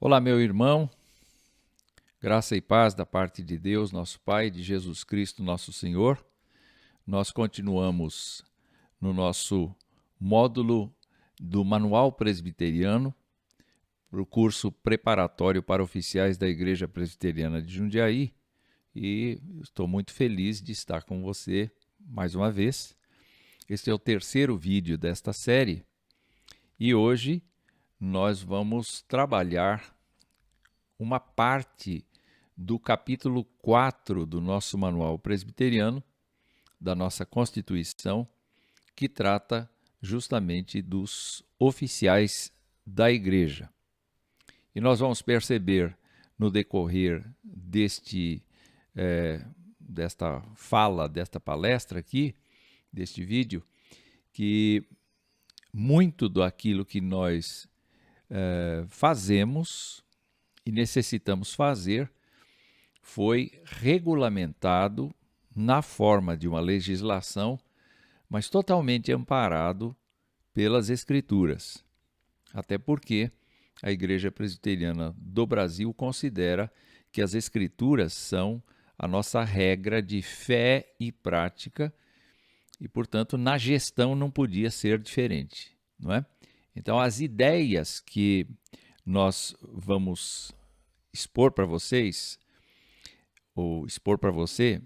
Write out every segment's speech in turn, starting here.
Olá, meu irmão, graça e paz da parte de Deus, nosso Pai, de Jesus Cristo, nosso Senhor. Nós continuamos no nosso módulo do Manual Presbiteriano, para o curso preparatório para oficiais da Igreja Presbiteriana de Jundiaí, e estou muito feliz de estar com você mais uma vez. Este é o terceiro vídeo desta série e hoje nós vamos trabalhar uma parte do capítulo 4 do nosso Manual Presbiteriano, da nossa Constituição, que trata justamente dos oficiais da Igreja. E nós vamos perceber no decorrer desta fala, desta palestra aqui, deste vídeo, que muito daquilo que nós fazemos e necessitamos fazer foi regulamentado na forma de uma legislação, mas totalmente amparado pelas Escrituras. Até porque a Igreja Presbiteriana do Brasil considera que as Escrituras são a nossa regra de fé e prática e, portanto, na gestão não podia ser diferente, não é? Então, as ideias que nós vamos expor para vocês, ou expor para você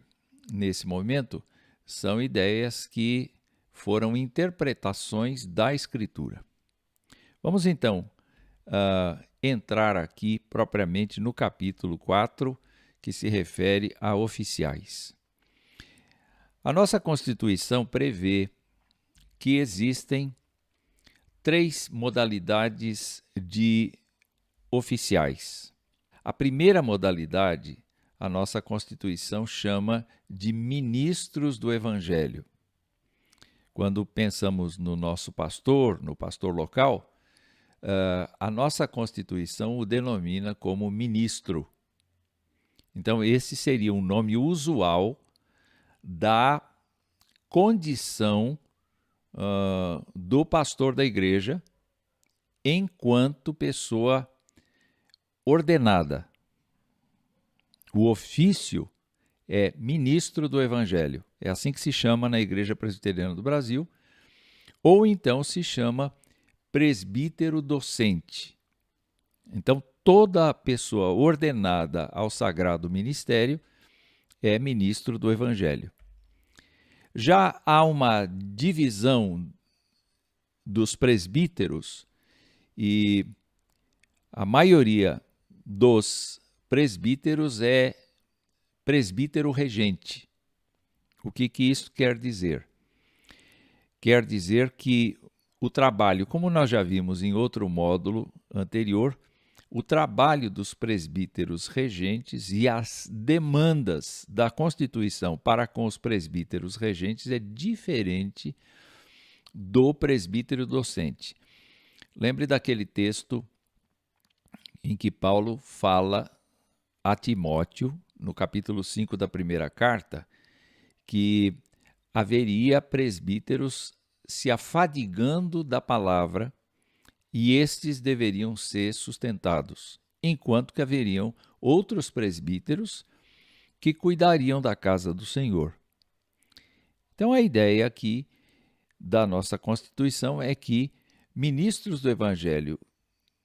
nesse momento, são ideias que foram interpretações da Escritura. Vamos então entrar aqui propriamente no capítulo 4, que se refere a oficiais. A nossa Constituição prevê que existem 3 modalidades de oficiais. A primeira modalidade, a nossa Constituição chama de ministros do Evangelho. Quando pensamos no nosso pastor, no pastor local, a nossa Constituição o denomina como ministro. Então, esse seria um nome usual da condição do pastor da igreja enquanto pessoa ordenada. O ofício é ministro do Evangelho. É assim que se chama na Igreja Presbiteriana do Brasil, ou então se chama presbítero docente. Então, toda pessoa ordenada ao sagrado ministério é ministro do Evangelho. Já há uma divisão dos presbíteros e a maioria dos presbíteros é presbítero regente. O que isso quer dizer? Quer dizer que o trabalho, como nós já vimos em outro módulo anterior, o trabalho dos presbíteros regentes e as demandas da Constituição para com os presbíteros regentes é diferente do presbítero docente. Lembre daquele texto em que Paulo fala a Timóteo, no capítulo 5 da primeira carta, que haveria presbíteros se afadigando da palavra e estes deveriam ser sustentados, enquanto que haveriam outros presbíteros que cuidariam da casa do Senhor. Então, a ideia aqui da nossa Constituição é que ministros do Evangelho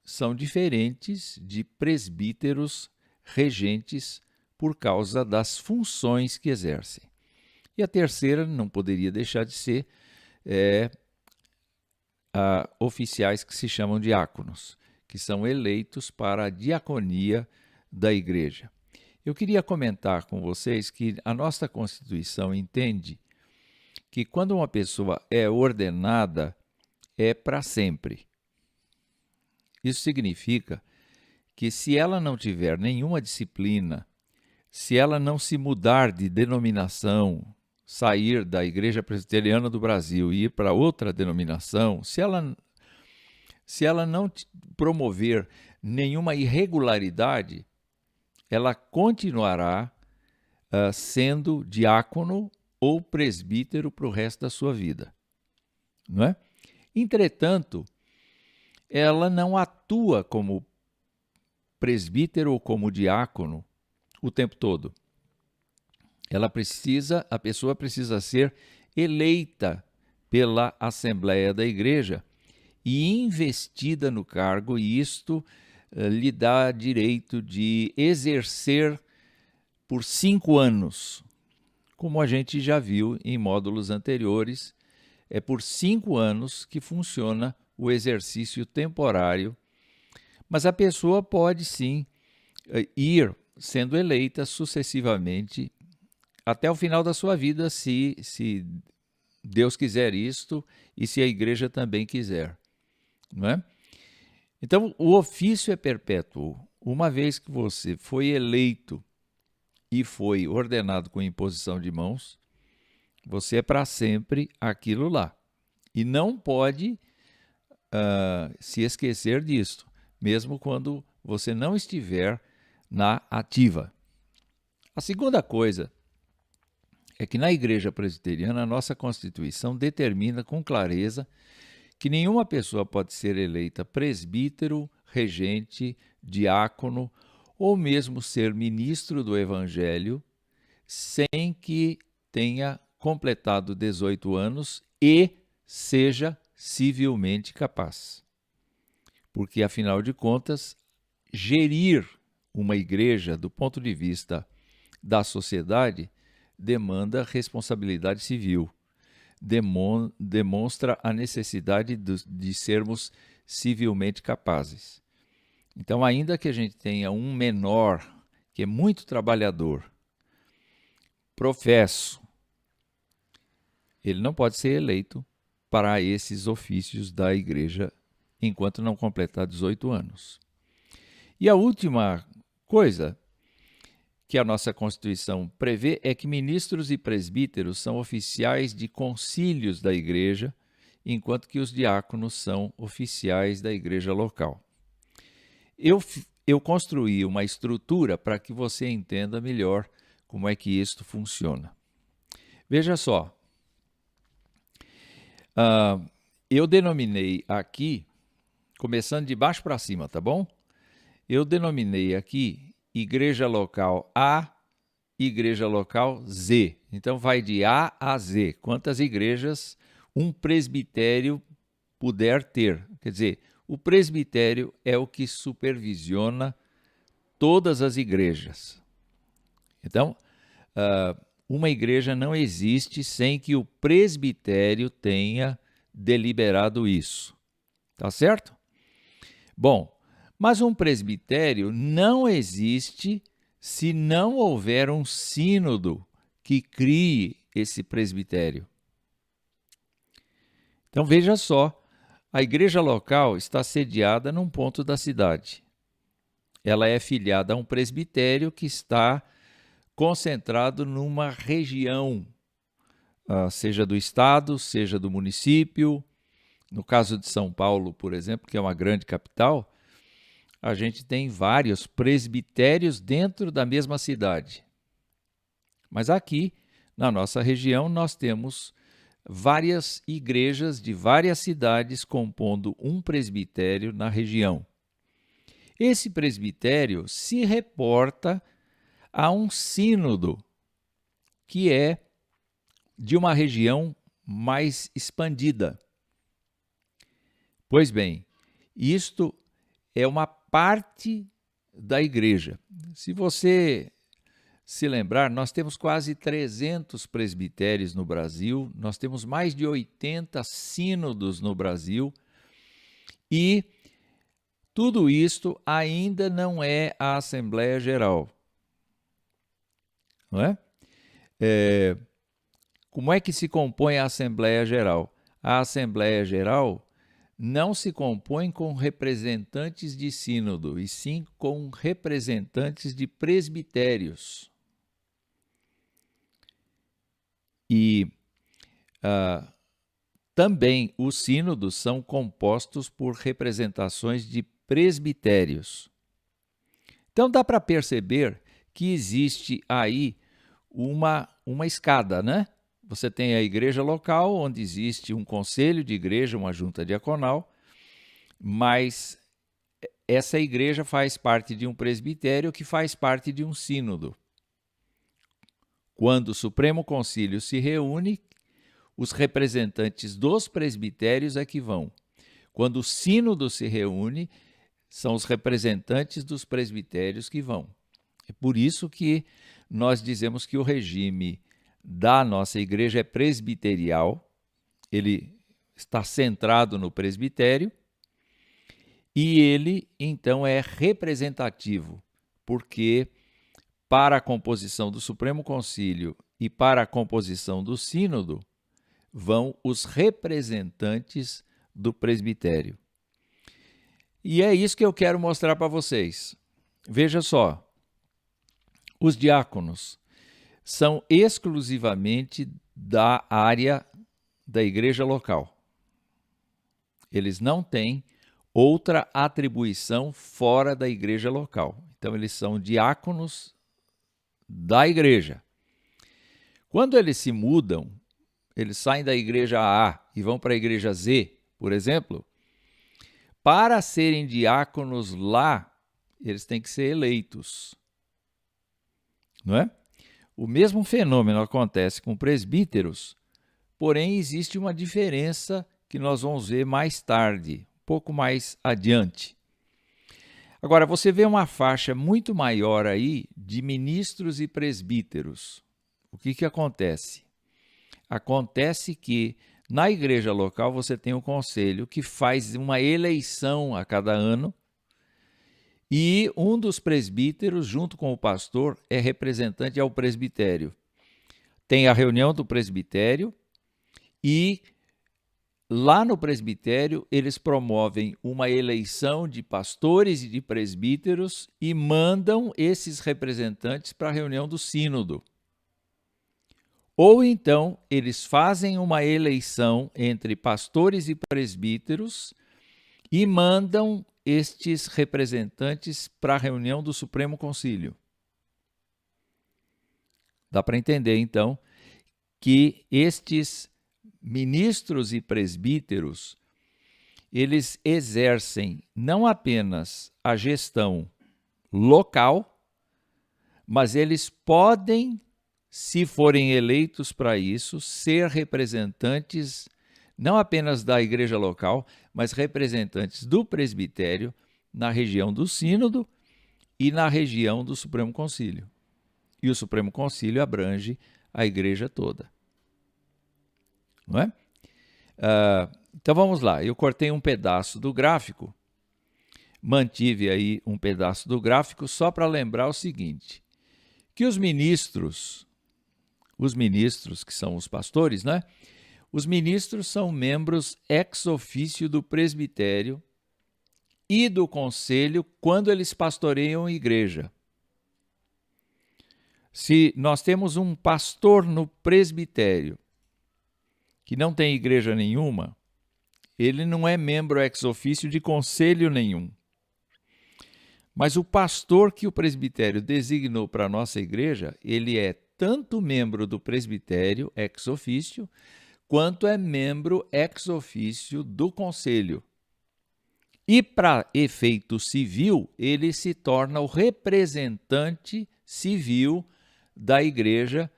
são diferentes de presbíteros regentes por causa das funções que exercem. E a terceira não poderia deixar de ser oficiais que se chamam diáconos, que são eleitos para a diaconia da igreja. Eu queria comentar com vocês que a nossa Constituição entende que quando uma pessoa é ordenada, é para sempre. Isso significa que se ela não tiver nenhuma disciplina, se ela não se mudar de denominação, sair da Igreja Presbiteriana do Brasil e ir para outra denominação, se ela não promover nenhuma irregularidade, ela continuará sendo diácono ou presbítero para o resto da sua vida, não é? Entretanto, ela não atua como presbítero ou como diácono o tempo todo. A pessoa precisa ser eleita pela Assembleia da Igreja e investida no cargo, e isto lhe dá direito de exercer por 5 anos. Como a gente já viu em módulos anteriores, é por 5 anos que funciona o exercício temporário, mas a pessoa pode sim ir sendo eleita sucessivamente até o final da sua vida, se Deus quiser isto e se a igreja também quiser, não é? Então, o ofício é perpétuo. Uma vez que você foi eleito e foi ordenado com imposição de mãos, você é para sempre aquilo lá. E não pode se esquecer disto, mesmo quando você não estiver na ativa. A segunda coisa é que na Igreja Presbiteriana, a nossa Constituição determina com clareza que nenhuma pessoa pode ser eleita presbítero, regente, diácono ou mesmo ser ministro do Evangelho sem que tenha completado 18 anos e seja civilmente capaz. Porque, afinal de contas, gerir uma igreja do ponto de vista da sociedade demanda responsabilidade civil, demonstra a necessidade de sermos civilmente capazes. Então, ainda que a gente tenha um menor que é muito trabalhador, professo, ele não pode ser eleito para esses ofícios da igreja enquanto não completar 18 anos. E a última coisa que a nossa Constituição prevê é que ministros e presbíteros são oficiais de concílios da igreja, enquanto que os diáconos são oficiais da igreja local. Eu construí uma estrutura para que você entenda melhor como é que isto funciona. Veja só, eu denominei aqui, começando de baixo para cima, tá bom? Eu denominei aqui igreja local A, igreja local Z. Então, vai de A a Z. Quantas igrejas um presbitério puder ter. Quer dizer, o presbitério é o que supervisiona todas as igrejas. Então, uma igreja não existe sem que o presbitério tenha deliberado isso. Tá certo? Bom, mas um presbitério não existe se não houver um sínodo que crie esse presbitério. Então veja só, a igreja local está sediada num ponto da cidade. Ela é filiada a um presbitério que está concentrado numa região, seja do estado, seja do município. No caso de São Paulo, por exemplo, que é uma grande capital, a gente tem vários presbitérios dentro da mesma cidade. Mas aqui, na nossa região, nós temos várias igrejas de várias cidades compondo um presbitério na região. Esse presbitério se reporta a um sínodo, que é de uma região mais expandida. Pois bem, isto é uma parte da igreja. Se você se lembrar, nós temos quase 300 presbitérios no Brasil, nós temos mais de 80 sínodos no Brasil e tudo isto ainda não é a Assembleia Geral. Não é? Como é que se compõe a Assembleia Geral? A Assembleia Geral não se compõe com representantes de sínodo, e sim com representantes de presbitérios. E também os sínodos são compostos por representações de presbitérios. Então dá para perceber que existe aí uma escada, né? Você tem a igreja local, onde existe um conselho de igreja, uma junta diaconal, mas essa igreja faz parte de um presbitério que faz parte de um sínodo. Quando o Supremo Concílio se reúne, os representantes dos presbitérios é que vão. Quando o sínodo se reúne, são os representantes dos presbitérios que vão. É por isso que nós dizemos que o regime da nossa igreja é presbiterial, ele está centrado no presbitério, e ele, então, é representativo, porque para a composição do Supremo Concílio e para a composição do Sínodo, vão os representantes do presbitério. E é isso que eu quero mostrar para vocês. Veja só, os diáconos são exclusivamente da área da igreja local. Eles não têm outra atribuição fora da igreja local. Então, eles são diáconos da igreja. Quando eles se mudam, eles saem da igreja A e vão para a igreja Z, por exemplo, para serem diáconos lá, eles têm que ser eleitos. Não é? O mesmo fenômeno acontece com presbíteros, porém existe uma diferença que nós vamos ver mais tarde, um pouco mais adiante. Agora, você vê uma faixa muito maior aí de ministros e presbíteros. O que acontece? Acontece que na igreja local você tem um conselho que faz uma eleição a cada ano e um dos presbíteros, junto com o pastor, é representante ao presbitério. Tem a reunião do presbitério e lá no presbitério eles promovem uma eleição de pastores e de presbíteros e mandam esses representantes para a reunião do sínodo. Ou então, eles fazem uma eleição entre pastores e presbíteros e mandam estes representantes para a reunião do Supremo Concílio. Dá para entender, então, que estes ministros e presbíteros, eles exercem não apenas a gestão local, mas eles podem, se forem eleitos para isso, ser representantes não apenas da igreja local, mas representantes do presbitério na região do sínodo e na região do Supremo Concílio. E o Supremo Concílio abrange a igreja toda. Não é? Então vamos lá, eu cortei um pedaço do gráfico, mantive aí um pedaço do gráfico só para lembrar o seguinte, que os ministros que são os pastores, né? Os ministros são membros ex officio do presbitério e do conselho quando eles pastoreiam a igreja. Se nós temos um pastor no presbitério que não tem igreja nenhuma, ele não é membro ex officio de conselho nenhum. Mas o pastor que o presbitério designou para a nossa igreja, ele é tanto membro do presbitério ex officio, quanto é membro ex officio do conselho. E para efeito civil, ele se torna o representante civil da igreja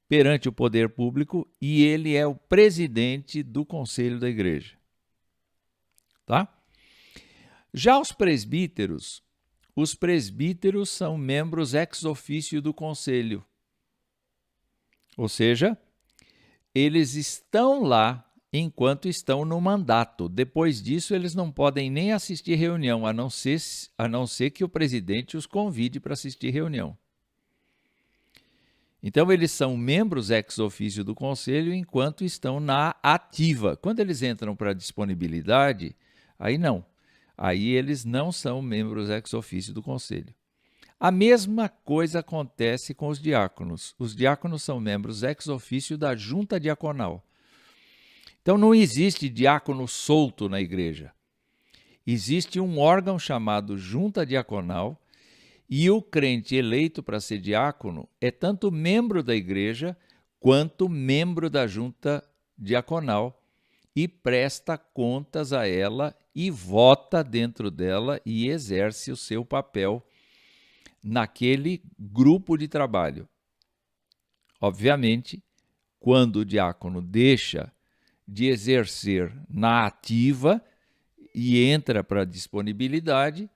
perante o poder público e ele é o presidente do conselho da igreja. Tá? Já os presbíteros são membros ex officio do conselho. Ou seja, eles estão lá enquanto estão no mandato. Depois disso, eles não podem nem assistir reunião, a não ser que o presidente os convide para assistir reunião. Então, eles são membros ex officio do conselho enquanto estão na ativa. Quando eles entram para a disponibilidade, aí não. Aí eles não são membros ex officio do conselho. A mesma coisa acontece com os diáconos. Os diáconos são membros ex officio da junta diaconal. Então, não existe diácono solto na igreja. Existe um órgão chamado junta diaconal e o crente eleito para ser diácono é tanto membro da igreja quanto membro da junta diaconal e presta contas a ela e vota dentro dela e exerce o seu papel naquele grupo de trabalho. Obviamente, quando o diácono deixa de exercer na ativa e entra para a disponibilidade,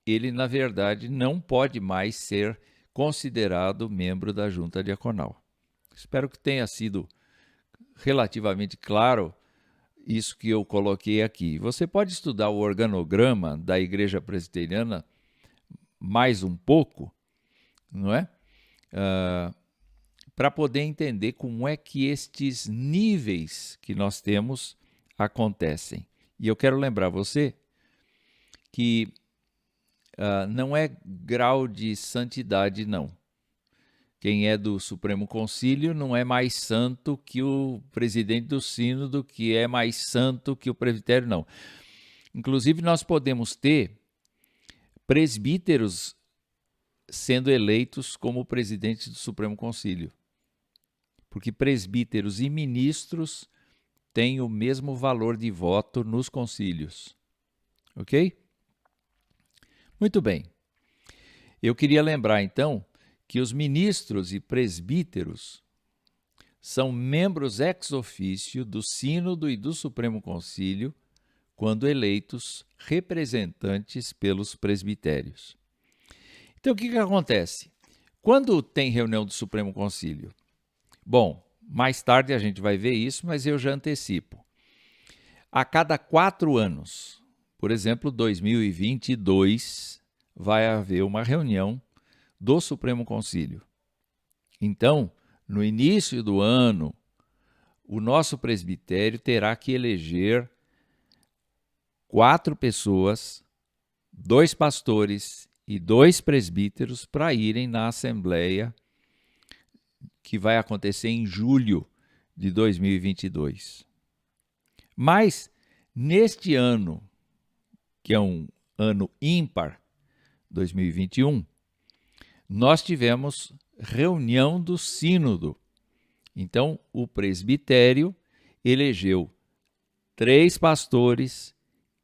ele, na verdade, não pode mais ser considerado membro da junta diaconal. Espero que tenha sido relativamente claro isso que eu coloquei aqui. Você pode estudar o organograma da Igreja Presbiteriana mais um pouco, não é? Para poder entender como é que estes níveis que nós temos acontecem. E eu quero lembrar você que não é grau de santidade, não. Quem é do Supremo Concílio não é mais santo que o presidente do sínodo, que é mais santo que o presbitério, não. Inclusive, nós podemos ter presbíteros sendo eleitos como presidente do Supremo Concílio, porque presbíteros e ministros têm o mesmo valor de voto nos concílios. Ok? Muito bem. Eu queria lembrar, então, que os ministros e presbíteros são membros ex officio do Sínodo e do Supremo Concílio quando eleitos representantes pelos presbitérios. Então, o que acontece? Quando tem reunião do Supremo Concílio? Bom, mais tarde a gente vai ver isso, mas eu já antecipo. A cada 4 anos, por exemplo, 2022, vai haver uma reunião do Supremo Concílio. Então, no início do ano, o nosso presbitério terá que eleger 4 pessoas, 2 pastores e 2 presbíteros para irem na assembleia que vai acontecer em julho de 2022. Mas, neste ano, que é um ano ímpar, 2021, nós tivemos reunião do sínodo. Então, o presbitério elegeu 3 pastores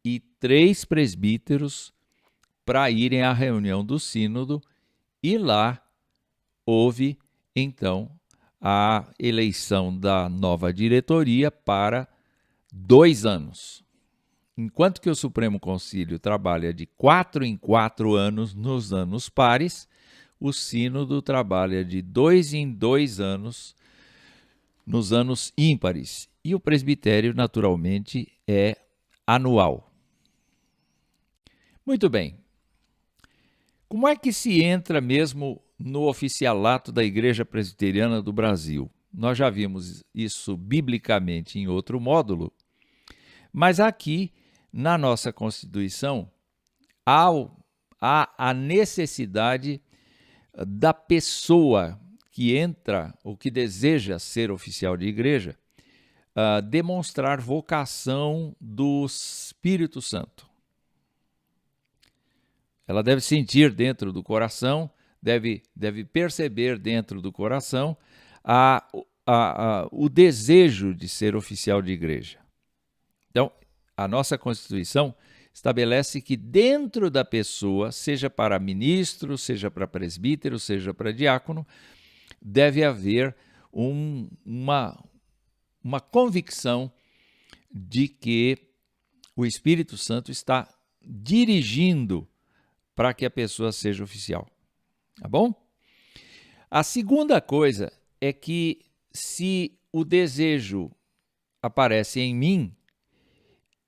e 3 presbíteros para irem à reunião do sínodo e lá houve, então, a eleição da nova diretoria para 2 anos. Enquanto que o Supremo Concílio trabalha de 4 em 4 anos nos anos pares, o sínodo trabalha de 2 em 2 anos nos anos ímpares. E o presbitério, naturalmente, é anual. Muito bem. Como é que se entra mesmo no oficialato da Igreja Presbiteriana do Brasil? Nós já vimos isso biblicamente em outro módulo, mas aqui, na nossa Constituição, há a necessidade da pessoa que entra ou que deseja ser oficial de igreja demonstrar vocação do Espírito Santo. Ela deve sentir dentro do coração, deve perceber dentro do coração o desejo de ser oficial de igreja. Então, a nossa Constituição estabelece que dentro da pessoa, seja para ministro, seja para presbítero, seja para diácono, deve haver uma convicção de que o Espírito Santo está dirigindo para que a pessoa seja oficial. Tá bom? A segunda coisa é que se o desejo aparece em mim,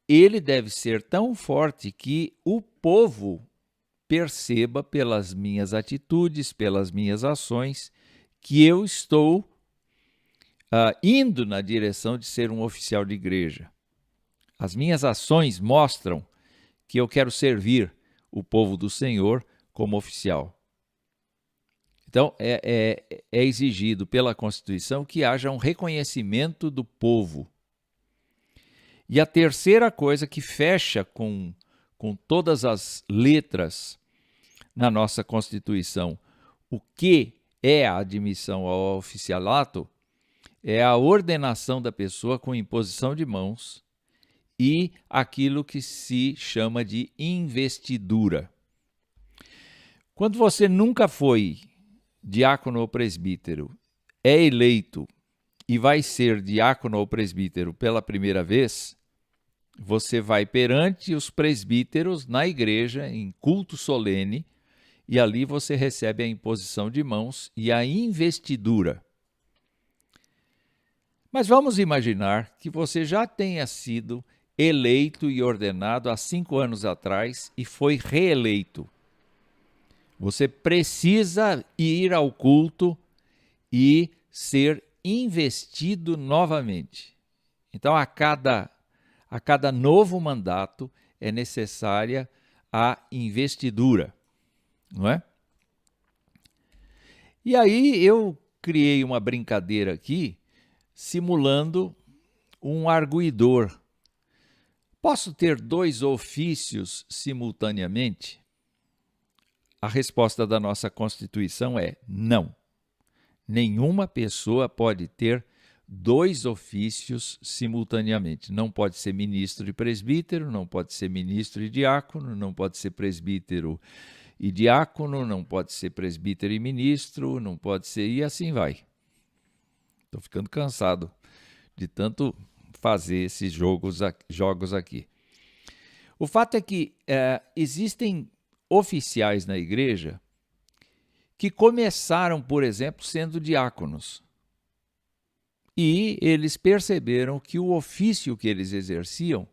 ele deve ser tão forte que o povo perceba pelas minhas atitudes, pelas minhas ações, que eu estou indo na direção de ser um oficial de igreja. As minhas ações mostram que eu quero servir o povo do Senhor como oficial. Então, é exigido pela Constituição que haja um reconhecimento do povo. E a terceira coisa que fecha com todas as letras na nossa Constituição, o que é a admissão ao oficialato, é a ordenação da pessoa com imposição de mãos e aquilo que se chama de investidura. Quando você nunca foi diácono ou presbítero, é eleito e vai ser diácono ou presbítero pela primeira vez, você vai perante os presbíteros na igreja, em culto solene, e ali você recebe a imposição de mãos e a investidura. Mas vamos imaginar que você já tenha sido eleito e ordenado há 5 anos atrás e foi reeleito. Você precisa ir ao culto e ser investido novamente. Então, a cada novo mandato é necessária a investidura, não é? E aí eu criei uma brincadeira aqui, simulando um arguidor. Posso ter 2 ofícios simultaneamente? A resposta da nossa Constituição é não. Nenhuma pessoa pode ter 2 ofícios simultaneamente. Não pode ser ministro e presbítero, não pode ser ministro e diácono, não pode ser presbítero e diácono, não pode ser presbítero e ministro, não pode ser, e assim vai. Estou ficando cansado de tanto fazer esses jogos aqui. O fato é que existem oficiais na igreja que começaram, por exemplo, sendo diáconos. E eles perceberam que o ofício que eles exerciam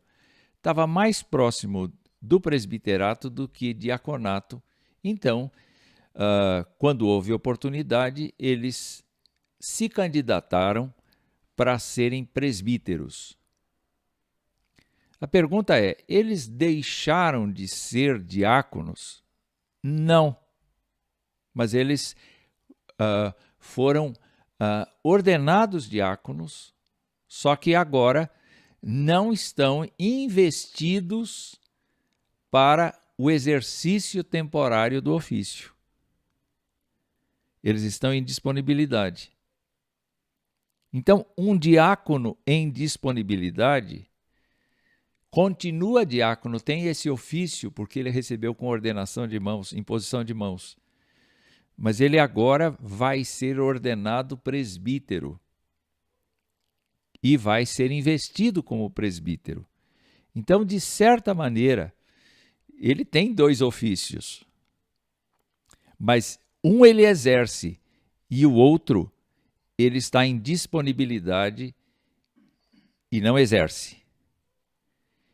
estava mais próximo do presbiterato do que diaconato. Então, quando houve oportunidade, eles se candidataram para serem presbíteros. A pergunta é: eles deixaram de ser diáconos? Não. Mas eles foram ordenados diáconos, só que agora não estão investidos para o exercício temporário do ofício. Eles estão em disponibilidade. Então, um diácono em disponibilidade continua diácono, tem esse ofício porque ele recebeu com ordenação de mãos, imposição de mãos. Mas ele agora vai ser ordenado presbítero e vai ser investido como presbítero. Então, de certa maneira, ele tem 2 ofícios, mas um ele exerce e o outro ele está em disponibilidade e não exerce.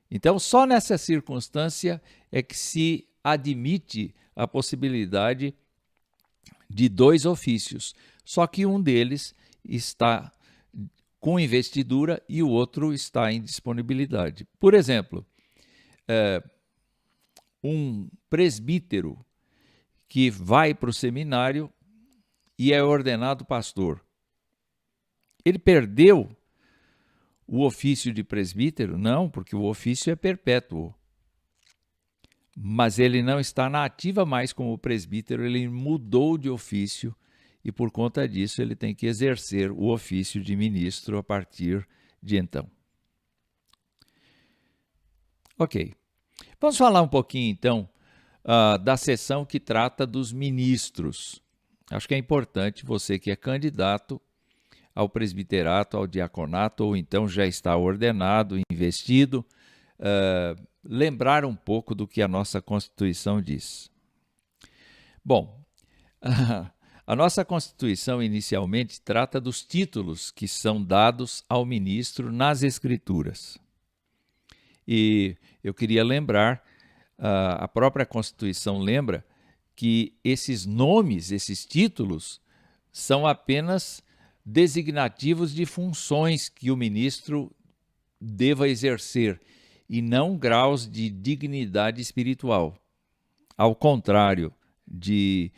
Então, só nessa circunstância é que se admite a possibilidade de 2 ofícios, só que um deles está com investidura e o outro está em disponibilidade. Por exemplo, um presbítero que vai para o seminário e é ordenado pastor. Ele perdeu o ofício de presbítero? Não, porque o ofício é perpétuo. Mas ele não está na ativa mais como presbítero, ele mudou de ofício e, por conta disso, ele tem que exercer o ofício de ministro a partir de então. Ok. Vamos falar um pouquinho, então, da seção que trata dos ministros. Acho que é importante você que é candidato ao presbiterato, ao diaconato, ou então já está ordenado, investido, lembrar um pouco do que a nossa Constituição diz. Bom, a nossa Constituição inicialmente trata dos títulos que são dados ao ministro nas Escrituras. E eu queria lembrar, a própria Constituição lembra que esses nomes, esses títulos, são apenas designativos de funções que o ministro deva exercer e não graus de dignidade espiritual. Ao contrário de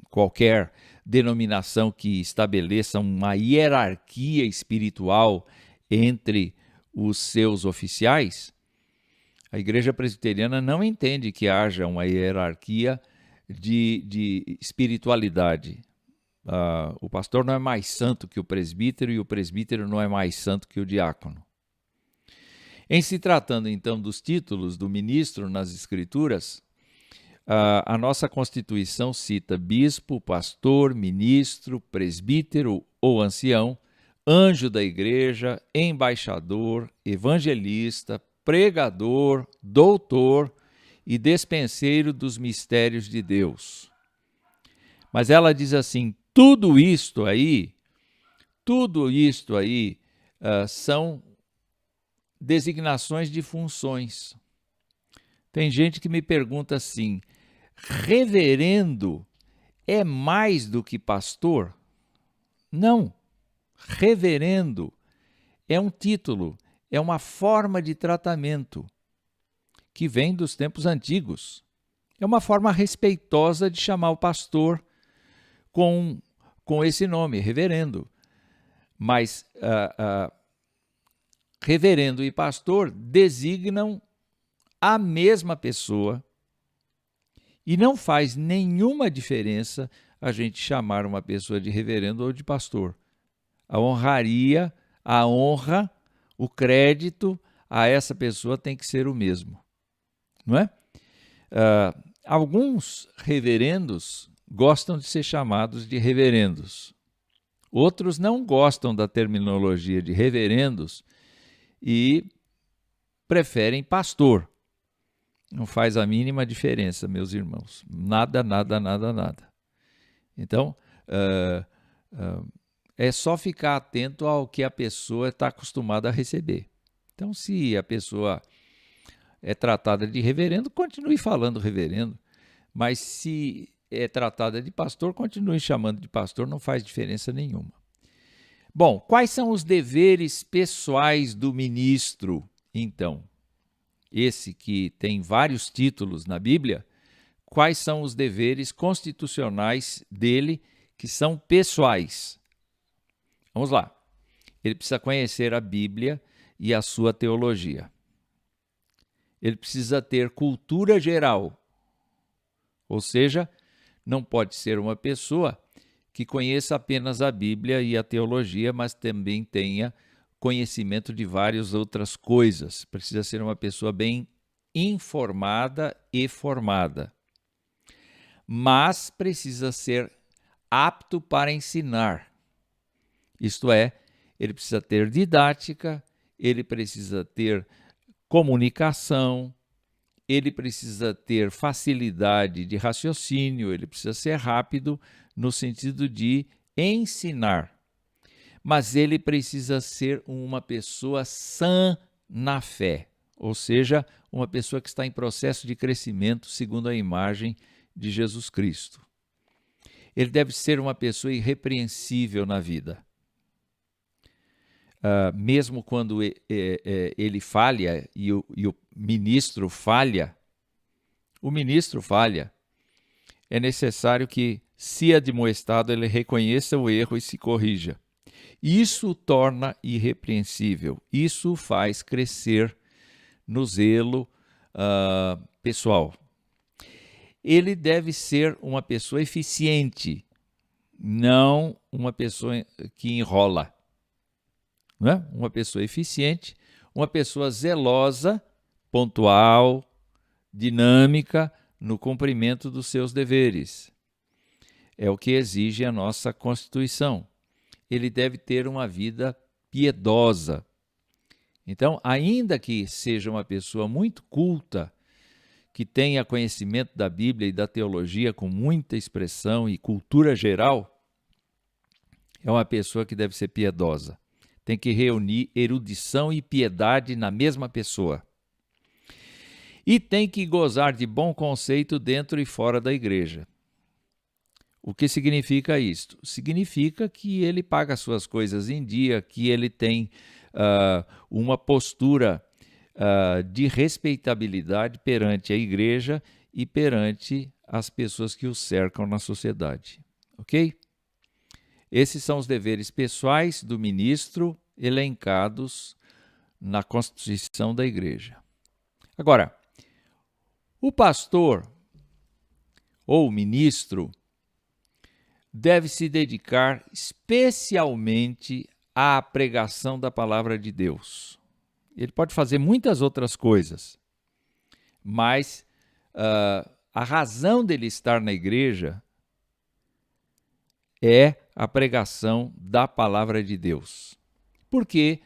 qualquer denominação que estabeleça uma hierarquia espiritual entre os seus oficiais, a Igreja Presbiteriana não entende que haja uma hierarquia de espiritualidade. O pastor não é mais santo que o presbítero e o presbítero não é mais santo que o diácono. Em se tratando, então, dos títulos do ministro nas Escrituras, a nossa Constituição cita bispo, pastor, ministro, presbítero ou ancião, anjo da igreja, embaixador, evangelista, pregador, doutor e despenseiro dos mistérios de Deus. Mas ela diz assim, tudo isto aí são designações de funções. Tem gente que me pergunta assim, reverendo é mais do que pastor? Não, reverendo é um título, é uma forma de tratamento que vem dos tempos antigos. É uma forma respeitosa de chamar o pastor com esse nome, reverendo. Mas reverendo e pastor designam a mesma pessoa e não faz nenhuma diferença a gente chamar uma pessoa de reverendo ou de pastor. A honraria, a honra, o crédito a essa pessoa tem que ser o mesmo, não é? Alguns reverendos gostam de ser chamados de reverendos. Outros não gostam da terminologia de reverendos e preferem pastor. Não faz a mínima diferença, meus irmãos. Nada, nada, nada, nada. Então, é só ficar atento ao que a pessoa está acostumada a receber. Então, se a pessoa é tratada de reverendo, continue falando reverendo. Mas se é tratada de pastor, continue chamando de pastor, não faz diferença nenhuma. Bom, quais são os deveres pessoais do ministro, então? Esse que tem vários títulos na Bíblia, quais são os deveres constitucionais dele que são pessoais? Vamos lá. Ele precisa conhecer a Bíblia e a sua teologia. Ele precisa ter cultura geral, ou seja, não pode ser uma pessoa que conheça apenas a Bíblia e a teologia, mas também tenha conhecimento de várias outras coisas. Precisa ser uma pessoa bem informada e formada. Mas precisa ser apto para ensinar. Isto é, ele precisa ter didática, ele precisa ter comunicação, ele precisa ter facilidade de raciocínio, ele precisa ser rápido no sentido de ensinar. Mas ele precisa ser uma pessoa sã na fé, ou seja, uma pessoa que está em processo de crescimento segundo a imagem de Jesus Cristo. Ele deve ser uma pessoa irrepreensível na vida. Mesmo quando ele falha e o ministro falha, é necessário que, se admoestado, ele reconheça o erro e se corrija. Isso o torna irrepreensível, isso o faz crescer no zelo pessoal. Ele deve ser uma pessoa eficiente, não uma pessoa que enrola. Não é? Uma pessoa eficiente, uma pessoa zelosa, pontual, dinâmica no cumprimento dos seus deveres. É o que exige a nossa Constituição. Ele deve ter uma vida piedosa. Então, ainda que seja uma pessoa muito culta, que tenha conhecimento da Bíblia e da teologia com muita expressão e cultura geral, é uma pessoa que deve ser piedosa. Tem que reunir erudição e piedade na mesma pessoa. E tem que gozar de bom conceito dentro e fora da igreja. O que significa isto? Significa que ele paga suas coisas em dia, que ele tem uma postura de respeitabilidade perante a igreja e perante as pessoas que o cercam na sociedade. Ok? Esses são os deveres pessoais do ministro elencados na Constituição da Igreja. Agora, o pastor ou o ministro deve se dedicar especialmente à pregação da palavra de Deus. Ele pode fazer muitas outras coisas, mas a razão dele estar na igreja é a pregação da palavra de Deus. Porque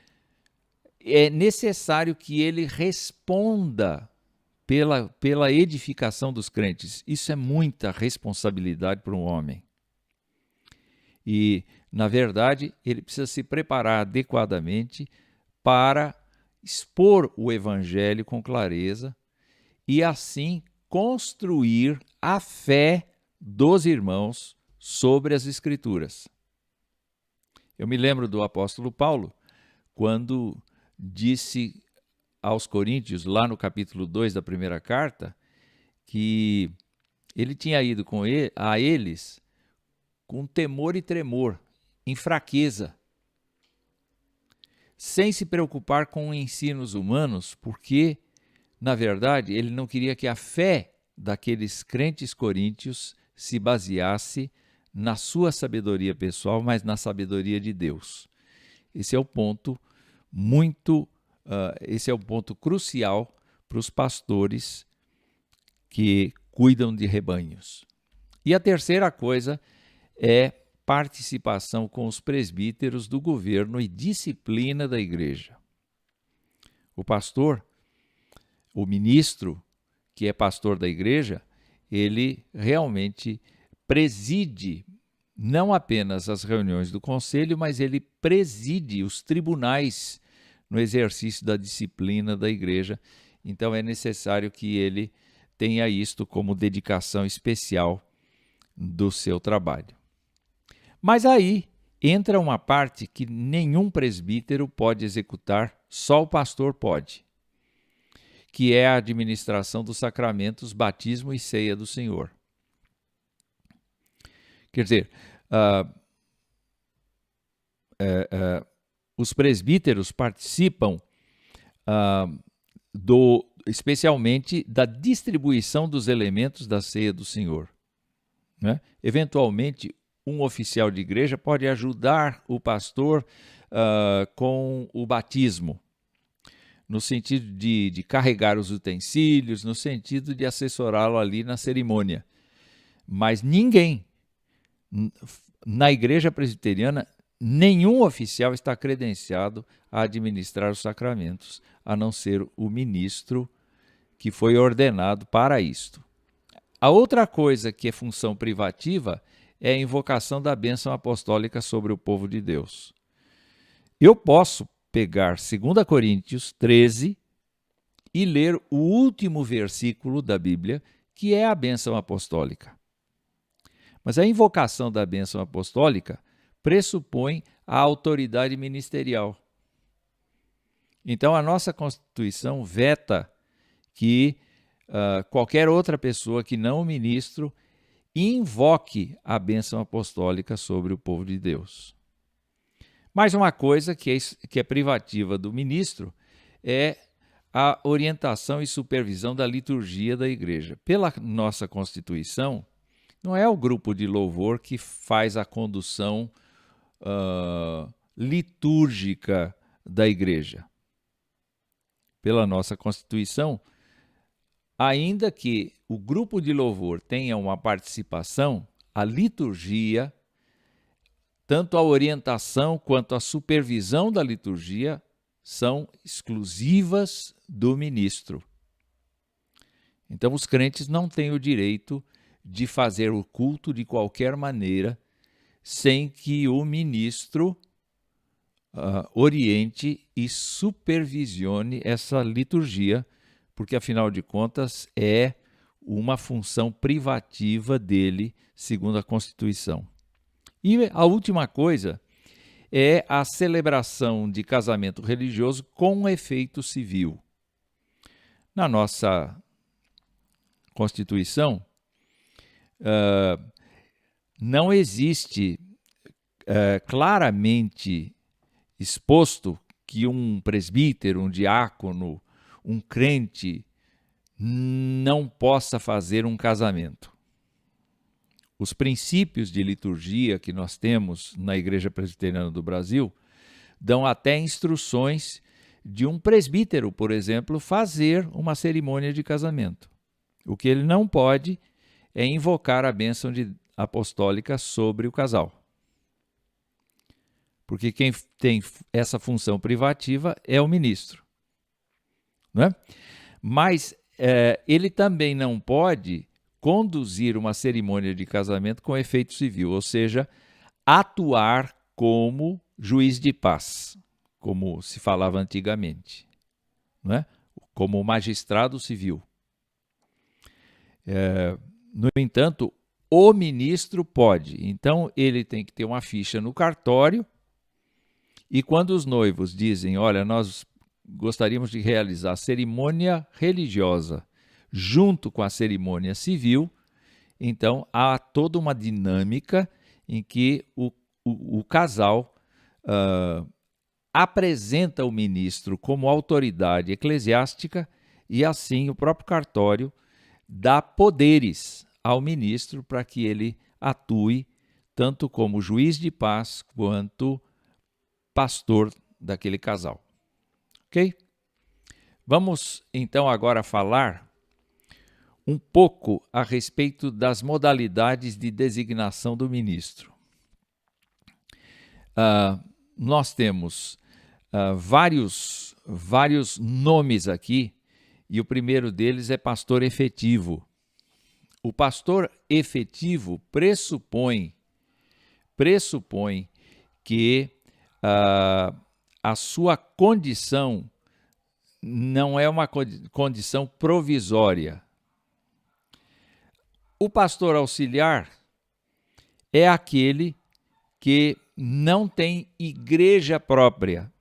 é necessário que ele responda pela edificação dos crentes. Isso é muita responsabilidade para um homem. E, na verdade, ele precisa se preparar adequadamente para expor o evangelho com clareza e, assim, construir a fé dos irmãos sobre as Escrituras. Eu me lembro do apóstolo Paulo, quando disse aos Coríntios, lá no capítulo 2 da primeira carta, que ele tinha ido a eles com temor e tremor, em fraqueza, sem se preocupar com ensinos humanos, porque, na verdade, ele não queria que a fé daqueles crentes coríntios se baseasse na sua sabedoria pessoal, mas na sabedoria de Deus. Esse é o ponto esse é o ponto crucial para os pastores que cuidam de rebanhos. E a terceira coisa é participação com os presbíteros do governo e disciplina da igreja. O pastor, o ministro, que é pastor da igreja, ele realmente preside não apenas as reuniões do conselho, mas ele preside os tribunais no exercício da disciplina da igreja. Então é necessário que ele tenha isto como dedicação especial do seu trabalho. Mas aí entra uma parte que nenhum presbítero pode executar, só o pastor pode, que é a administração dos sacramentos, batismo e ceia do Senhor. Quer dizer, os presbíteros participam especialmente da distribuição dos elementos da ceia do Senhor, né? Eventualmente, um oficial de igreja pode ajudar o pastor com o batismo, no sentido de carregar os utensílios, no sentido de assessorá-lo ali na cerimônia. Mas ninguém, na igreja presbiteriana, nenhum oficial está credenciado a administrar os sacramentos, a não ser o ministro que foi ordenado para isto. A outra coisa que é função privativa é a invocação da bênção apostólica sobre o povo de Deus. Eu posso pegar 2 Coríntios 13 e ler o último versículo da Bíblia, que é a bênção apostólica. Mas a invocação da bênção apostólica pressupõe a autoridade ministerial. Então, a nossa Constituição veta que qualquer outra pessoa que não o ministro invoque a bênção apostólica sobre o povo de Deus. Mais uma coisa que é privativa do ministro é a orientação e supervisão da liturgia da igreja. Pela nossa Constituição, não é o grupo de louvor que faz a condução litúrgica da igreja. Pela nossa Constituição, ainda que o grupo de louvor tenha uma participação, a liturgia, tanto a orientação quanto a supervisão da liturgia, são exclusivas do ministro. Então, os crentes não têm o direito de fazer o culto de qualquer maneira, sem que o ministro oriente e supervisione essa liturgia, porque, afinal de contas, é uma função privativa dele, segundo a Constituição. E a última coisa é a celebração de casamento religioso com efeito civil. Na nossa Constituição, não existe claramente exposto que um presbítero, um diácono, um crente não possa fazer um casamento. os princípios de liturgia que nós temos na Igreja Presbiteriana do Brasil dão até instruções de um presbítero, por exemplo, fazer uma cerimônia de casamento. O que ele não pode é invocar a bênção apostólica sobre o casal. Porque quem tem essa função privativa é o ministro. Não é? Mas ele também não pode conduzir uma cerimônia de casamento com efeito civil, ou seja, atuar como juiz de paz, como se falava antigamente, não é? Como magistrado civil. No entanto, o ministro pode. Então, ele tem que ter uma ficha no cartório e quando os noivos dizem, olha, nós gostaríamos de realizar a cerimônia religiosa junto com a cerimônia civil, então há toda uma dinâmica em que o casal apresenta o ministro como autoridade eclesiástica e assim o próprio cartório dá poderes ao ministro para que ele atue tanto como juiz de paz quanto pastor daquele casal. Ok? Vamos então agora falar um pouco a respeito das modalidades de designação do ministro. Nós temos vários nomes aqui, e o primeiro deles é pastor efetivo. O pastor efetivo pressupõe que a sua condição não é uma condição provisória. O pastor auxiliar é aquele que não tem igreja própria,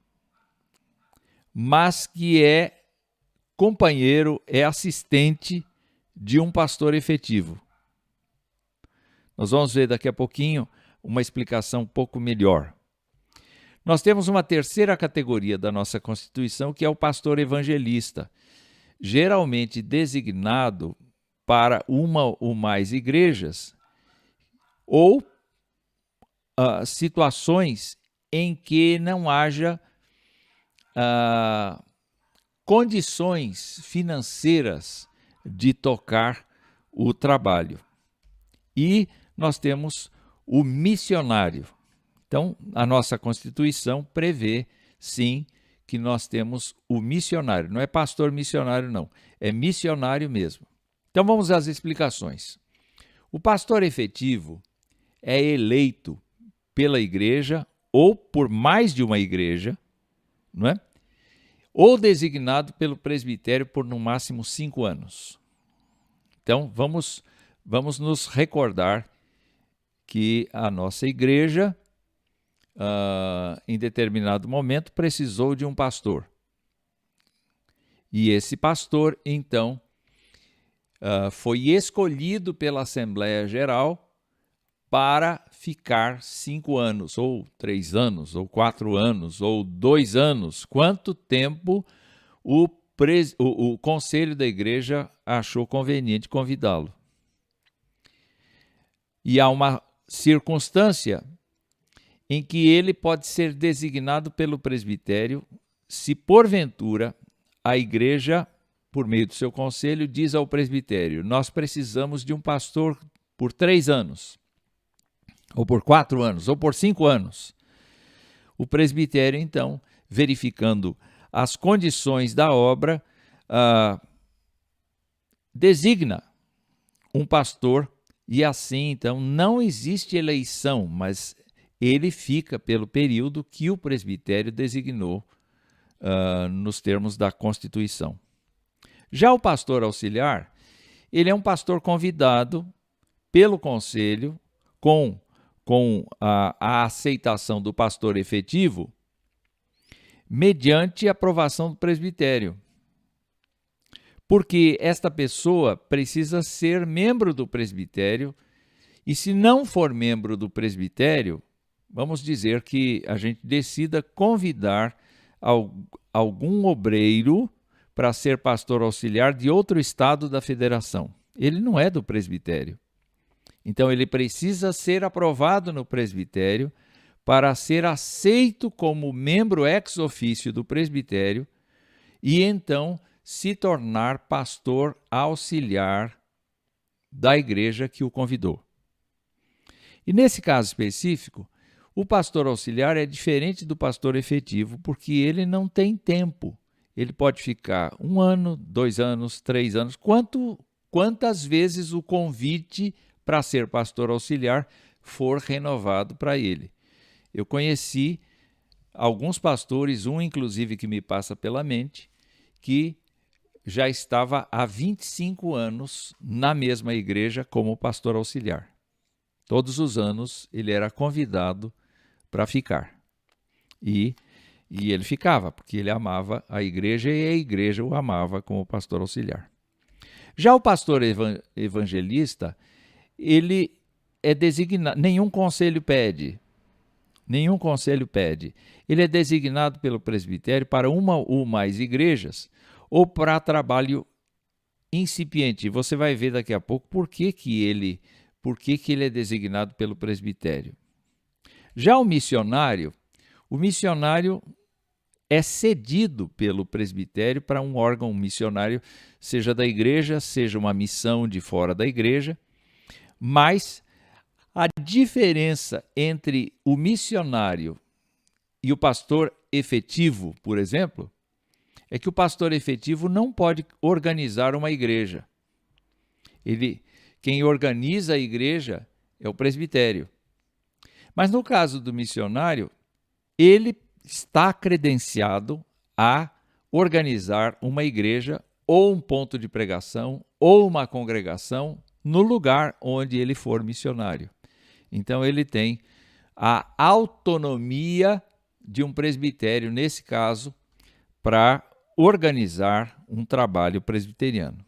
mas que é companheiro, é assistente de um pastor efetivo. Nós vamos ver daqui a pouquinho uma explicação um pouco melhor. Nós temos uma terceira categoria da nossa Constituição, que é o pastor evangelista, geralmente designado para uma ou mais igrejas ou situações em que não haja condições financeiras de tocar o trabalho. E nós temos o missionário. Então, a nossa Constituição prevê, sim, que nós temos o missionário. Não é pastor missionário, não. É missionário mesmo. Então, vamos às explicações. O pastor efetivo é eleito pela igreja ou por mais de uma igreja, não é? Ou designado pelo presbitério por no máximo 5 anos. Então, vamos nos recordar que a nossa igreja, em determinado momento, precisou de um pastor. E esse pastor, então, foi escolhido pela Assembleia Geral para ficar 5 anos, ou 3 anos, ou 4 anos, ou 2 anos. Quanto tempo o conselho da igreja achou conveniente convidá-lo. E há uma circunstância em que ele pode ser designado pelo presbitério se, porventura, a igreja, por meio do seu conselho, diz ao presbitério, nós precisamos de um pastor por 3 anos, ou por 4 anos, ou por 5 anos. O presbitério, então, verificando as condições da obra, designa um pastor e assim, então, não existe eleição, mas ele fica pelo período que o presbitério designou nos termos da Constituição. Já o pastor auxiliar, ele é um pastor convidado pelo conselho com a aceitação do pastor efetivo mediante aprovação do presbitério. Porque esta pessoa precisa ser membro do presbitério e se não for membro do presbitério, vamos dizer que a gente decida convidar algum obreiro para ser pastor auxiliar de outro estado da federação. Ele não é do presbitério. Então, ele precisa ser aprovado no presbitério para ser aceito como membro ex officio do presbitério e então se tornar pastor auxiliar da igreja que o convidou. E nesse caso específico, o pastor auxiliar é diferente do pastor efetivo porque ele não tem tempo. Ele pode ficar 1 ano, 2 anos, 3 anos, quantas vezes o convite para ser pastor auxiliar for renovado para ele. Eu conheci alguns pastores, um inclusive que me passa pela mente, que já estava há 25 anos na mesma igreja como pastor auxiliar. Todos os anos ele era convidado para ficar. E ele ficava, porque ele amava a igreja e a igreja o amava como pastor auxiliar. Já o pastor evangelista, ele é designado, nenhum conselho pede. Ele é designado pelo presbitério para uma ou mais igrejas ou para trabalho incipiente. Você vai ver daqui a pouco por que ele é designado pelo presbitério. Já o missionário é cedido pelo presbitério para um órgão missionário, seja da igreja, seja uma missão de fora da igreja, mas a diferença entre o missionário e o pastor efetivo, por exemplo, é que o pastor efetivo não pode organizar uma igreja. Quem organiza a igreja é o presbitério. Mas no caso do missionário, ele está credenciado a organizar uma igreja ou um ponto de pregação ou uma congregação no lugar onde ele for missionário. Então, ele tem a autonomia de um presbitério, nesse caso, para organizar um trabalho presbiteriano.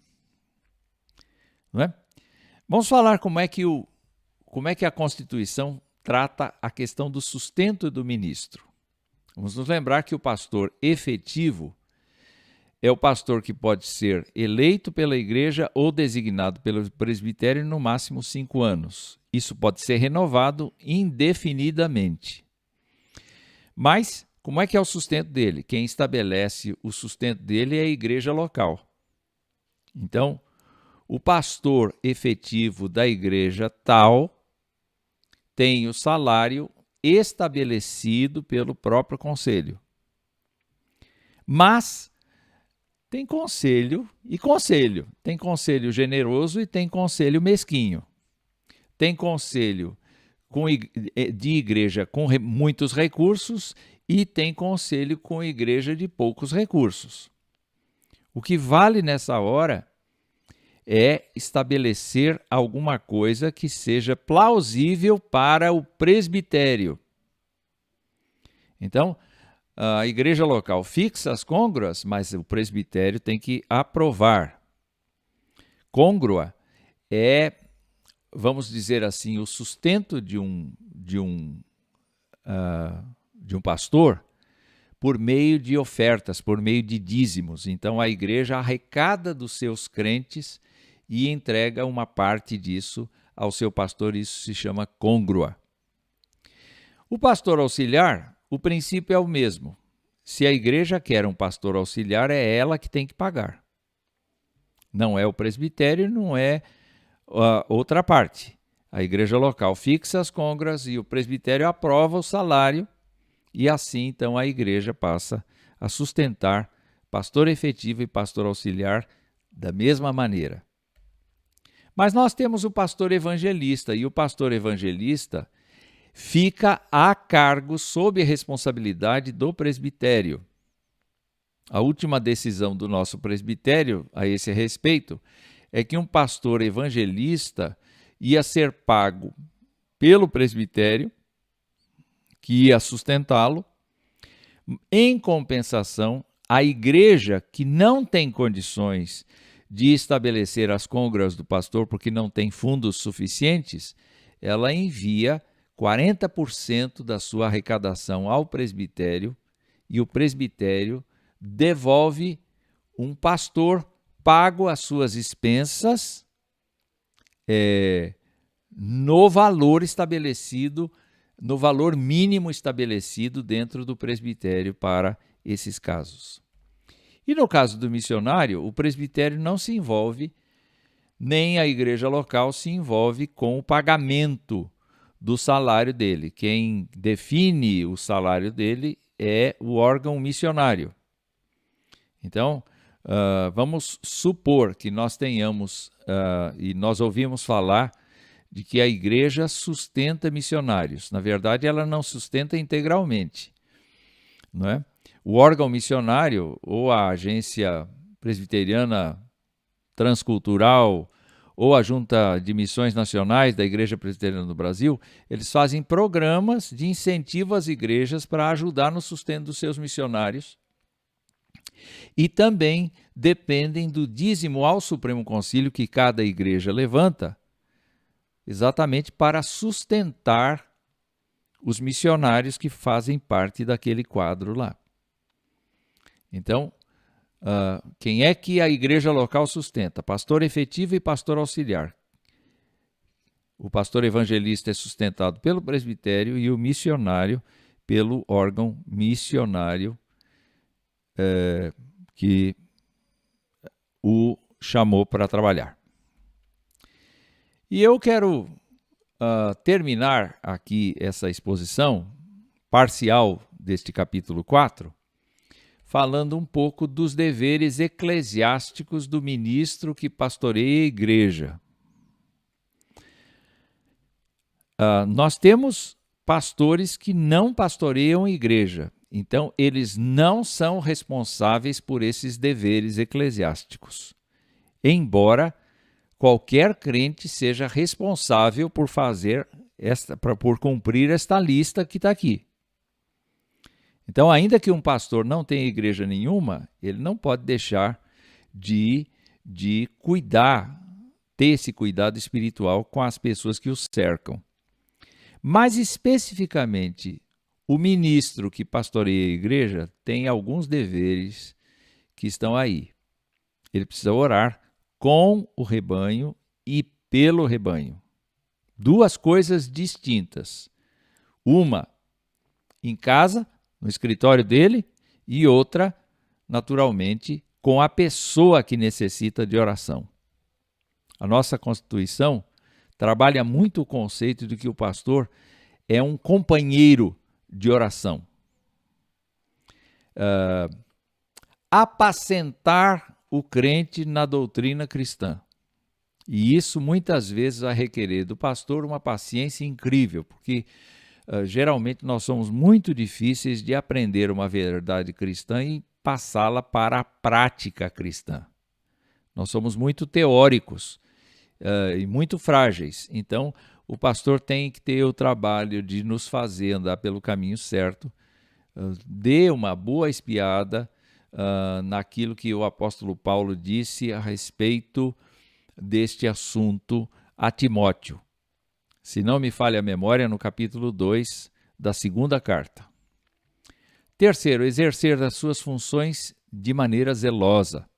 Não é? Vamos falar como é que a Constituição trata a questão do sustento do ministro. Vamos nos lembrar que o pastor efetivo é o pastor que pode ser eleito pela igreja ou designado pelo presbitério no máximo 5 anos. Isso pode ser renovado indefinidamente. Mas, como é que é o sustento dele? Quem estabelece o sustento dele é a igreja local. Então, o pastor efetivo da igreja tal tem o salário estabelecido pelo próprio conselho. Mas tem conselho e conselho. Tem conselho generoso e tem conselho mesquinho. Tem conselho de igreja com muitos recursos e tem conselho com igreja de poucos recursos. O que vale nessa hora é estabelecer alguma coisa que seja plausível para o presbitério. Então, a igreja local fixa as congruas, mas o presbitério tem que aprovar. Côngrua é, vamos dizer assim, o sustento de um pastor por meio de ofertas, por meio de dízimos. Então, a igreja arrecada dos seus crentes e entrega uma parte disso ao seu pastor, isso se chama côngrua. O pastor auxiliar, o princípio é o mesmo. Se a igreja quer um pastor auxiliar, é ela que tem que pagar. Não é o presbitério, não é outra parte. A igreja local fixa as congras e o presbitério aprova o salário e assim, então, a igreja passa a sustentar pastor efetivo e pastor auxiliar da mesma maneira. Mas nós temos o pastor evangelista e o pastor evangelista fica a cargo sob a responsabilidade do presbitério. A última decisão do nosso presbitério a esse respeito é que um pastor evangelista ia ser pago pelo presbitério, que ia sustentá-lo. Em compensação, a igreja que não tem condições de estabelecer as congras do pastor porque não tem fundos suficientes, ela envia 40% da sua arrecadação ao presbitério e o presbitério devolve um pastor pago as suas expensas no valor estabelecido, no valor mínimo estabelecido dentro do presbitério para esses casos. E no caso do missionário, o presbitério não se envolve, nem a igreja local se envolve com o pagamento do salário dele. Quem define o salário dele é o órgão missionário. Então, vamos supor que nós tenhamos, e nós ouvimos falar de que a igreja sustenta missionários. Na verdade, ela não sustenta integralmente, não é? O órgão missionário, ou a agência presbiteriana transcultural, ou a Junta de Missões Nacionais da Igreja Presbiteriana do Brasil, eles fazem programas de incentivo às igrejas para ajudar no sustento dos seus missionários e também dependem do dízimo ao Supremo Concílio que cada igreja levanta, exatamente para sustentar os missionários que fazem parte daquele quadro lá. Então, quem é que a igreja local sustenta? Pastor efetivo e pastor auxiliar. O pastor evangelista é sustentado pelo presbitério e o missionário pelo órgão missionário que o chamou para trabalhar. E eu quero terminar aqui essa exposição parcial deste capítulo 4, falando um pouco dos deveres eclesiásticos do ministro que pastoreia a igreja. Nós temos pastores que não pastoreiam a igreja, então eles não são responsáveis por esses deveres eclesiásticos, embora qualquer crente seja responsável por por cumprir esta lista que está aqui. Então, ainda que um pastor não tenha igreja nenhuma, ele não pode deixar de cuidar, ter esse cuidado espiritual com as pessoas que o cercam. Mas, especificamente, o ministro que pastoreia a igreja tem alguns deveres que estão aí. Ele precisa orar com o rebanho e pelo rebanho. Duas coisas distintas. Uma, em casa, no escritório dele, e outra, naturalmente, com a pessoa que necessita de oração. A nossa Constituição trabalha muito o conceito de que o pastor é um companheiro de oração. Apacentar o crente na doutrina cristã. E isso muitas vezes vai requerer do pastor uma paciência incrível, porque geralmente nós somos muito difíceis de aprender uma verdade cristã e passá-la para a prática cristã. Nós somos muito teóricos e muito frágeis. Então, o pastor tem que ter o trabalho de nos fazer andar pelo caminho certo, dê uma boa espiada naquilo que o apóstolo Paulo disse a respeito deste assunto a Timóteo. Se não me falha a memória, no capítulo 2 da segunda carta. Terceiro, exercer as suas funções de maneira zelosa.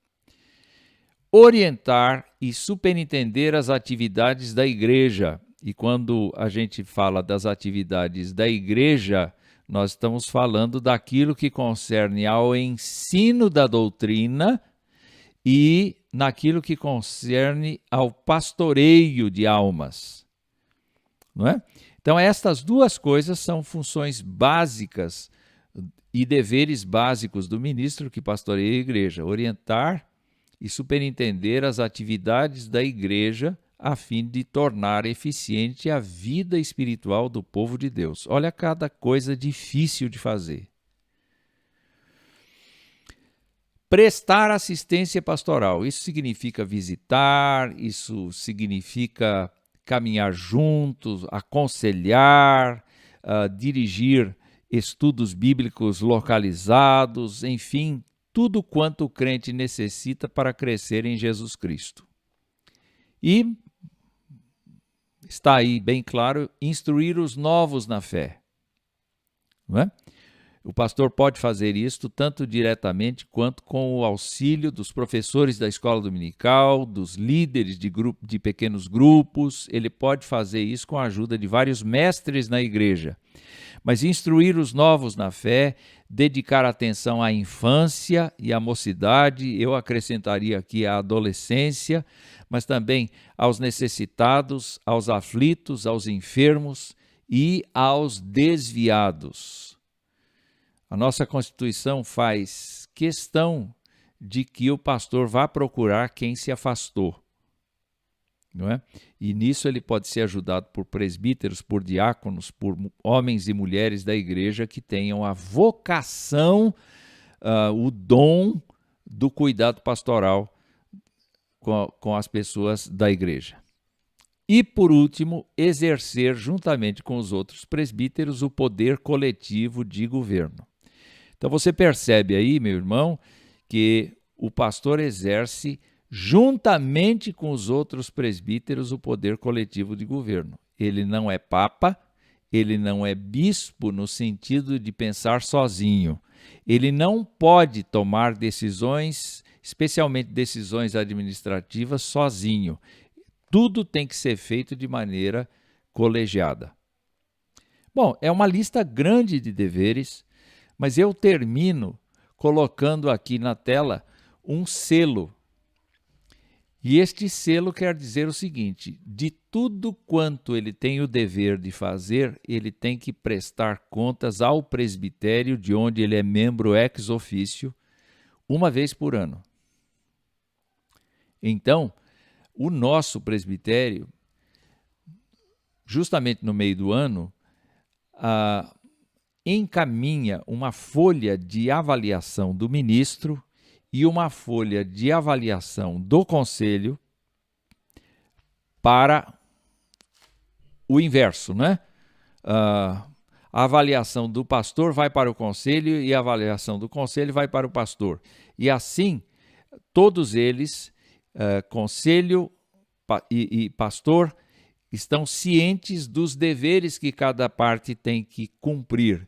Orientar e superintender as atividades da igreja. E quando a gente fala das atividades da igreja, nós estamos falando daquilo que concerne ao ensino da doutrina e naquilo que concerne ao pastoreio de almas. Não é? Então, estas duas coisas são funções básicas e deveres básicos do ministro que pastoreia a igreja: orientar e superintender as atividades da igreja a fim de tornar eficiente a vida espiritual do povo de Deus. Olha cada coisa difícil de fazer. Prestar assistência pastoral, isso significa visitar, isso significa caminhar juntos, aconselhar, dirigir estudos bíblicos localizados, enfim, tudo quanto o crente necessita para crescer em Jesus Cristo. E está aí bem claro, instruir os novos na fé. Não é? O pastor pode fazer isto tanto diretamente quanto com o auxílio dos professores da escola dominical, dos líderes de pequenos grupos. Ele pode fazer isso com a ajuda de vários mestres na igreja. Mas instruir os novos na fé, dedicar atenção à infância e à mocidade, eu acrescentaria aqui a adolescência, mas também aos necessitados, aos aflitos, aos enfermos e aos desviados. A nossa Constituição faz questão de que o pastor vá procurar quem se afastou, não é? E nisso ele pode ser ajudado por presbíteros, por diáconos, por homens e mulheres da igreja que tenham a vocação, o dom do cuidado pastoral com as pessoas da igreja. E, por último, exercer, juntamente com os outros presbíteros, o poder coletivo de governo. Então você percebe aí, meu irmão, que o pastor exerce, juntamente com os outros presbíteros, o poder coletivo de governo. Ele não é papa, ele não é bispo no sentido de pensar sozinho. Ele não pode tomar decisões, especialmente decisões administrativas, sozinho. Tudo tem que ser feito de maneira colegiada. Bom, é uma lista grande de deveres, mas eu termino colocando aqui na tela um selo. E este selo quer dizer o seguinte: de tudo quanto ele tem o dever de fazer, ele tem que prestar contas ao presbitério, de onde ele é membro ex officio, uma vez por ano. Então, o nosso presbitério, justamente no meio do ano, encaminha uma folha de avaliação do ministro e uma folha de avaliação do conselho para o inverso, né? A avaliação do pastor vai para o conselho e a avaliação do conselho vai para o pastor. E assim, todos eles, conselho e pastor, estão cientes dos deveres que cada parte tem que cumprir.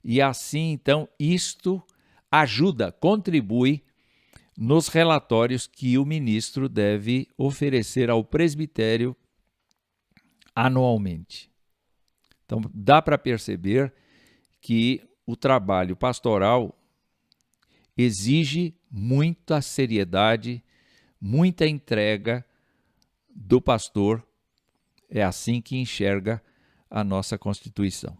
E assim, então, isto ajuda, contribui nos relatórios que o ministro deve oferecer ao presbitério anualmente. Então, dá para perceber que o trabalho pastoral exige muita seriedade, muita entrega do pastor. É assim que enxerga a nossa Constituição.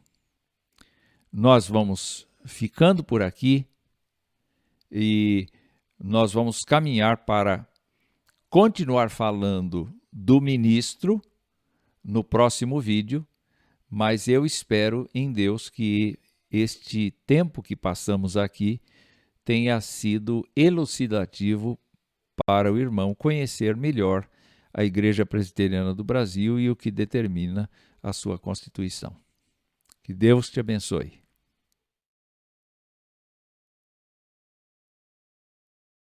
Nós vamos ficando por aqui e nós vamos caminhar para continuar falando do ministro no próximo vídeo, mas eu espero em Deus que este tempo que passamos aqui tenha sido elucidativo para o irmão conhecer melhor a Igreja Presbiteriana do Brasil e o que determina a sua Constituição. Que Deus te abençoe.